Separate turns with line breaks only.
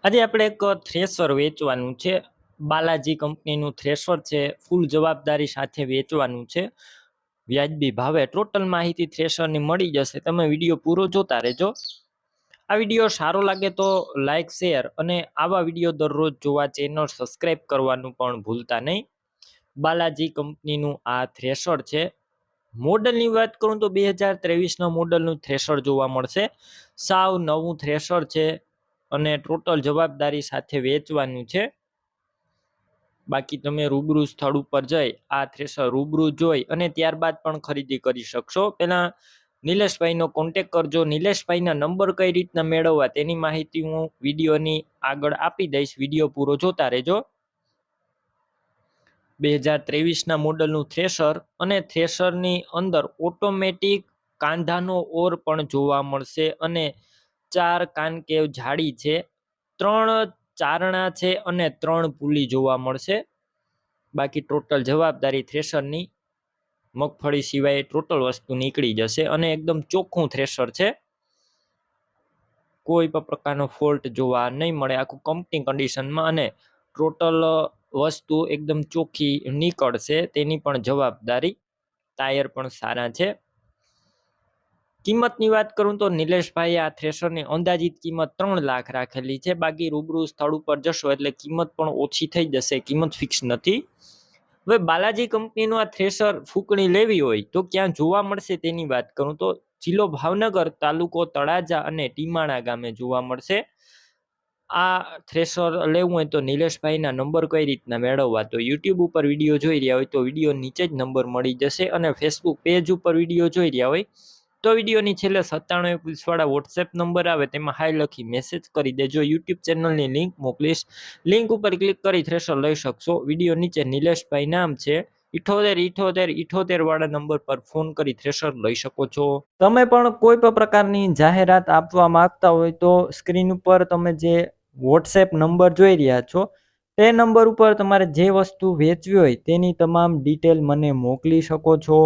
આજે આપણે એક થ્રેશર વેચવાનું છે. બાલાજી કંપનીનું થ્રેશર છે. ફૂલ જવાબદારી સાથે વેચવાનું છે. વ્યાજબી ભાવે ટોટલ માહિતી થ્રેશરની મળી જશે. તમે વિડીયો પૂરો જોતા રહેજો. આ વિડીયો સારો લાગે તો લાઈક, શેર અને આવા વિડીયો દરરોજ જોવા ચેનલ સબસ્ક્રાઈબ કરવાનું પણ ભૂલતા નહીં. બાલાજી કંપનીનું આ થ્રેશર છે. મોડલની વાત કરું તો 2023ના મોડલનું થ્રેશર જોવા મળશે. સાવ નવું થ્રેશર છે અને ટોટલ જવાબદારી સાથે વેચવાનું છે. બાકી તમે રૂબરૂ સ્થળ ઉપર જઈ આ થ્રેશર રૂબરૂ જોઈ અને ત્યારબાદ પણ ખરીદી કરી શકશો. પહેલા નિલેશભાઈનો કોન્ટેક કરજો. નિલેશભાઈના નંબર કઈ રીતના મેળવવા તેની માહિતી હું વિડીયોની આગળ આપી દઈશ. વિડીયો પૂરો જોતા રહેજો. 2023ના મોડલનું થ્રેશર અને થ્રેશરની અંદર ઓટોમેટિક કાંધાનો ઓર પણ જોવા મળશે અને 4 કાનકેવ જાળી છે, 3 ચારણા છે અને 3 પુલી જોવા મળશે. બાકી ટોટલ જવાબદારી થ્રેશરની મગફળી સિવાય ટોટલ વસ્તુ નીકળી જશે અને એકદમ ચોખ્ખું થ્રેશર છે. કોઈ પણ પ્રકારનો ફોલ્ટ જોવા નહીં મળે. આખું કંપની કન્ડિશનમાં અને ટોટલ વસ્તુ એકદમ ચોખ્ખી નીકળશે. તેની પણ જવાબદારી. ટાયર પણ સારા છે. કિંમતની વાત કરું તો નિલેશભાઈ આ થ્રેશરની અંદાજિત કિંમત 3 લાખ રાખેલી છે. બાકી રૂબરૂ સ્થળ ઉપર જશો એટલે કિંમત પણ ઓછી થઈ જશે. કિંમત ફિક્સ નથી. હવે બાલાજી કંપનીનું આ થ્રેશર ફૂંકણી લેવી હોય તો ક્યાં જોવા મળશે તેની વાત કરું તો જિલ્લો ભાવનગર, તાલુકો તળાજા અને ટીમાણા ગામે જોવા મળશે. આ થ્રેશર લેવું હોય તો નિલેશભાઈના નંબર કઈ રીતના મેળવવા તો યુટ્યુબ ઉપર વિડીયો જોઈ રહ્યા હોય તો વિડીયો નીચે જ નંબર મળી જશે અને ફેસબુક પેજ ઉપર વિડીયો જોઈ રહ્યા હોય તો વિડીયોની છેલ્લે 9721 વાળા વોટ્સએપ નંબર આવે તેમાં હાય લખી મેસેજ કરી દેજો. યુટ્યુબ ચેનલની લિંક મોકલીશ. લિંક ઉપર ક્લિક કરી થ્રેશર લઈ શકશો. વિડીયો નીચે નિલેશભાઈ નામ છે. 78 વાળા નંબર પર ફોન કરી થ્રેશર લઈ શકો છો. તમે પણ કોઈ પણ પ્રકારની જાહેરાત આપવા માંગતા હોય તો સ્ક્રીન ઉપર તમે જે વોટ્સએપ નંબર જોઈ રહ્યા છો તે નંબર ઉપર તમારે જે વસ્તુ વેચવી હોય તેની તમામ ડિટેલ મને મોકલી શકો છો.